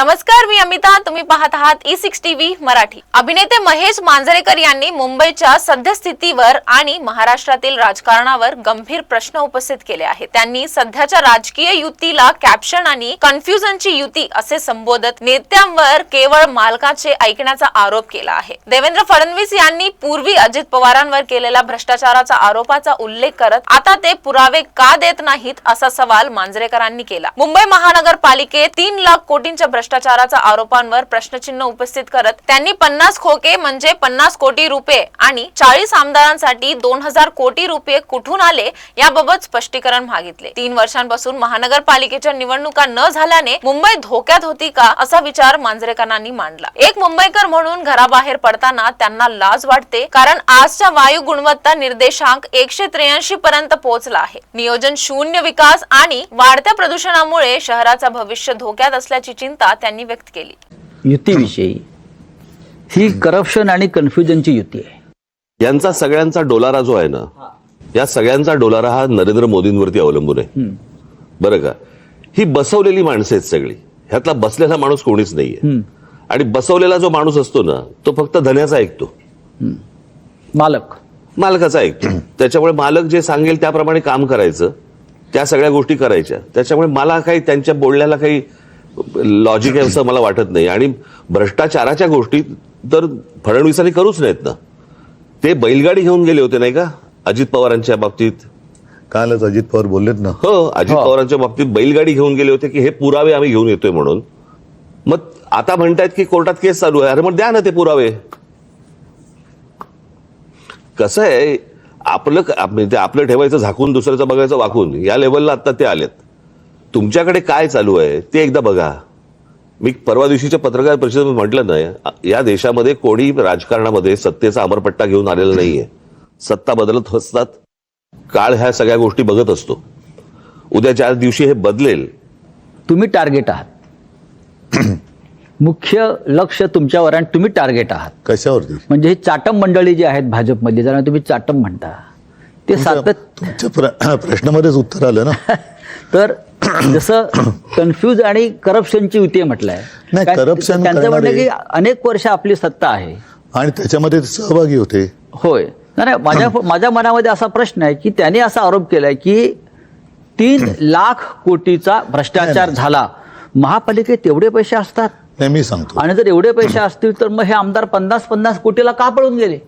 नमस्कार, मी अमिता. तुम्ही पाहत आहात E6 टीव्ही मराठी. अभिनेते महेश मांजरेकर यांनी मुंबईच्या सद्यस्थितीवर आणि महाराष्ट्रातील राजकारणावर गंभीर प्रश्न उपस्थित केले आहेत. त्यांनी सध्याच्या राजकीय युतीला कॅप्शन आणि कन्फ्युजनची युती असे संबोधत नेत्यांवर केवळ मालकाचे ऐकण्याचा आरोप केला आहे. देवेंद्र फडणवीस यांनी पूर्वी अजित पवारांवर केलेल्या भ्रष्टाचाराचा आरोपाचा उल्लेख करत आता ते पुरावे का देत नाहीत असा सवाल मांजरेकरांनी केला. मुंबई महानगरपालिकेत 3 लाख कोटींच्या भ्रष्टाचाराच्या आरोपांवर प्रश्नचिन्ह उपस्थित करत त्यांनी 50 खोके म्हणजे 50 कोटी रुपये आणि 40 आमदारांसाठी 2000 कोटी रुपये कुठून आले याबाबत स्पष्टीकरण मागितले. 3 वर्षांपासून महानगरपालिकेच्या निवडणुका न झाल्याने मुंबई धोक्यात होती का असा विचार मांजरेकरांनी मांडला. एक मुंबईकर म्हणून घराबाहेर पडताना त्यांना लाज वाटते, कारण आजच्या वायू गुणवत्ता निर्देशांक 183 पर्यंत पोहोचला आहे. नियोजन शून्य विकास आणि वाढत्या प्रदूषणामुळे शहराचा भविष्य धोक्यात असल्याची चिंता त्यांनी व्यक्त केली. युतीविषयी ही करप्शन आणि कन्फ्युजनची युती आहे. यांचा सगळ्यांचा डोलारा जो आहे ना, या सगळ्यांचा डोलारा हा नरेंद्र मोदींवरती अवलंबून आहे. बरं का, ही बसवलेली माणसं आहेत सगळी. ह्यातला बसलेला माणूस कोणीच नाहीये. आणि बसवलेला जो माणूस असतो ना, तो फक्त धन्याचा ऐकतो, मालकाचा ऐकतो. त्याच्यामुळे मालक जे सांगेल त्याप्रमाणे काम करायचं, त्या सगळ्या गोष्टी करायच्या. त्याच्यामुळे मला काही त्यांच्या बोलण्याला काही लॉजिक आहे असं मला वाटत नाही. आणि भ्रष्टाचाराच्या गोष्टी तर फडणवीसांनी करूच नाहीत ना. ते बैलगाडी घेऊन गेले होते नाही का अजित पवारांच्या बाबतीत. कालच अजित पवार बोललेत ना. हो, अजित पवारांच्या बाबतीत बैलगाडी घेऊन गेले होते की हे पुरावे आम्ही घेऊन येतोय म्हणून. मग आता म्हणतायत की कोर्टात केस चालू आहे. अरे मग द्या ना ते पुरावे. कसं आहे, आपलं ठेवायचं झाकून, दुसऱ्याचं बघायचं वाकून, या लेवलला आता ते आलेत. तुमच्याकडे काय चालू आहे ते एकदा बघा. मी परवा दिवशीच्या पत्रकार परिषदेत म्हटलं ना, या देशामध्ये कोणी राजकारणामध्ये सत्तेचा अमरपट्टा घेऊन आलेला नाहीये. सत्ता बदलत असतात, काळ ह्या सगळ्या गोष्टी बघत असतो. उद्या ज्या दिवशी हे बदलेल. तुम्ही टार्गेट आहात, मुख्य लक्ष तुमच्यावर आणि तुम्ही टार्गेट आहात. कशावरती? म्हणजे हे चाटम मंडळी जी आहेत भाजपमध्ये, ज्यांना तुम्ही चाटम म्हणता, ते तुमच्या प्रश्नामध्येच उत्तर आलं ना. तर जसं कन्फ्यूज आणि करप्शनची युती म्हटलंय. नाही, करप्शन त्यांचं म्हणणं की अनेक वर्ष आपली सत्ता आहे आणि त्याच्यामध्ये सहभागी होते. होय. नाही, माझ्या मनामध्ये असा प्रश्न आहे की त्यांनी असा आरोप केलाय की 3 लाख कोटीचा भ्रष्टाचार झाला. महापालिकेत एवढे पैसे असतात? नाही, मी सांगतो. आणि जर एवढे पैसे असतील तर मग हे आमदार 50-50 कोटीला का पळून गेले?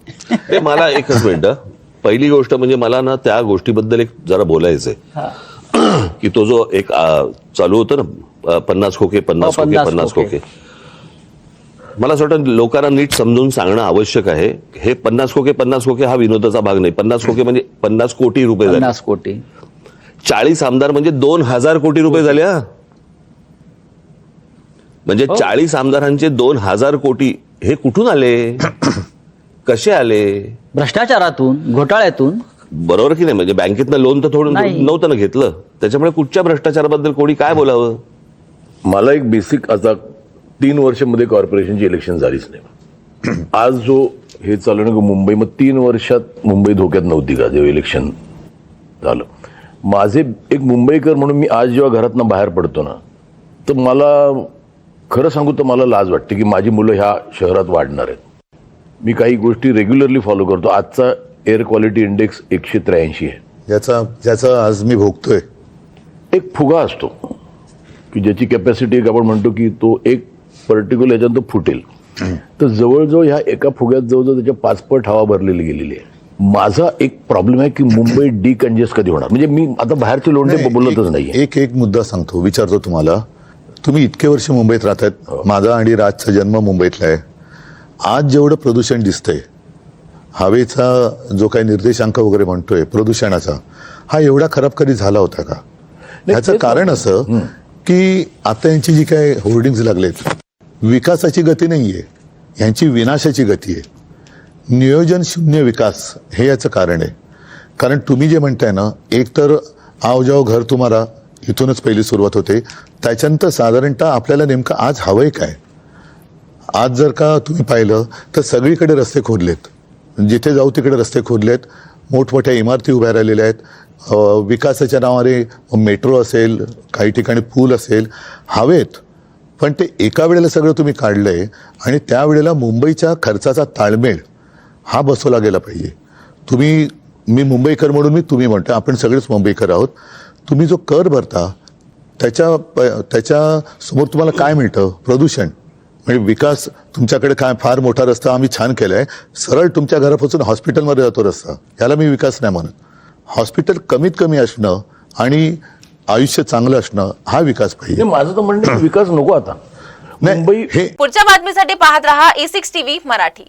मला एकच मिनिट. पहिली गोष्ट म्हणजे मला ना त्या गोष्टीबद्दल एक जरा बोलायचंय की तो जो एक चालू होतं ना, 50 खोके 50 खोके 50 खोके. मला असं वाटतं लोकांना नीट समजून सांगणं आवश्यक आहे. हे 50 खोके 50 खोके हा विनोदाचा भाग नाही. 50 खोके म्हणजे 50 कोटी रुपये झाले. 50 कोटी. 40 आमदार म्हणजे 2000 कोटी रुपये झाले. म्हणजे 40 आमदारांचे 2000 कोटी हे कुठून आले, कसे आले? भ्रष्टाचारातून, घोटाळ्यातून. बरोबर की नाही? म्हणजे बँकेतनं लोन तर थोडं नव्हतं ना घेतलं. त्याच्यामुळे कुठच्या भ्रष्टाचाराबद्दल कोणी काय बोलावं? मला एक बेसिक, आता 3 वर्षांमध्ये कॉर्पोरेशनची इलेक्शन झालीच नाही. आज जो हे चालू ना मुंबई, मग 3 वर्षात मुंबई धोक्यात नव्हती का जेव्हा इलेक्शन झालं? माझे एक मुंबईकर म्हणून मी आज जेव्हा घरातनं बाहेर पडतो ना, तर मला खरं सांगू तर मला लाज वाटते की माझी मुलं ह्या शहरात वाढणार आहेत. मी काही गोष्टी रेग्युलरली फॉलो करतो. आजचा एअर क्वालिटी इंडेक्स 183 आहे. ज्याचा आज मी भोगतोय. एक फुगा असतो की ज्याची कॅपॅसिटी आपण म्हणतो की तो एक पर्टिक्युलर याच्यात तो फुटेल. तर जवळजवळ ह्या एका फुग्यात जवळजवळ त्याच्या 5 पट हवा भरलेली गेलेली आहे. माझा एक प्रॉब्लेम आहे की मुंबई डिकंजेस्ट कधी होणार? म्हणजे मी आता बाहेरचे लोंढे बोलतच नाही. एक मुद्दा सांगतो, विचारतो तुम्हाला. तुम्ही इतके वर्ष मुंबईत राहतायत. माझा आणि राजचा जन्म मुंबईतला आहे. आज जेवढं प्रदूषण दिसतंय, हवेचा जो काही निर्देशांक वगैरे म्हणतोय प्रदूषणाचा, हा एवढा खराब कधी झाला होता का? ह्याचं कारण असं की आता यांची जी काय होर्डिंग्स लागलेत, विकासाची गती नाहीये, यांची विनाशाची गती आहे. नियोजन शून्य विकास हे याचं कारण आहे. कारण तुम्ही जे म्हणताय ना, एक तर आओ जाओ घर तुम्हाला, इथूनच पहिली सुरुवात होते. त्याच्यानंतर साधारणतः आपल्याला नेमकं आज हवंय काय? आज जर का तुम्ही पाहिलं तर सगळीकडे रस्ते खोदलेत, जिथे जाऊ तिकडे रस्ते खोदलेत, मोठमोठ्या इमारती उभ्या राहिलेल्या आहेत. विकासाच्या नावाने मेट्रो असेल, काही ठिकाणी पूल असेल, हवेत. पण ते एका वेळेला सगळं तुम्ही काढलंय आणि त्यावेळेला मुंबईच्या खर्चाचा ताळमेळ हा बसवला गेला पाहिजे. मी मुंबईकर म्हणून मी तुम्ही म्हणतो, आपण सगळेच मुंबईकर आहोत. तुम्ही जो कर भरता त्याच्या समोर तुम्हाला काय मिळतं? प्रदूषण. म्हणजे विकास तुमच्याकडे काय फार मोठा रस्ता आम्ही छान केलाय, सरळ तुमच्या घरापासून हॉस्पिटलमध्ये जातो रस्ता, याला मी विकास नाही म्हणत. हॉस्पिटल कमीत कमी असणं आणि आयुष्य चांगलं असणं हा विकास पाहिजे. माझं तर म्हणणं आहे, विकास नको आता. नाही, मुंबई हे पुढच्या बातमीसाठी पाहत रहा E6 TV मराठी.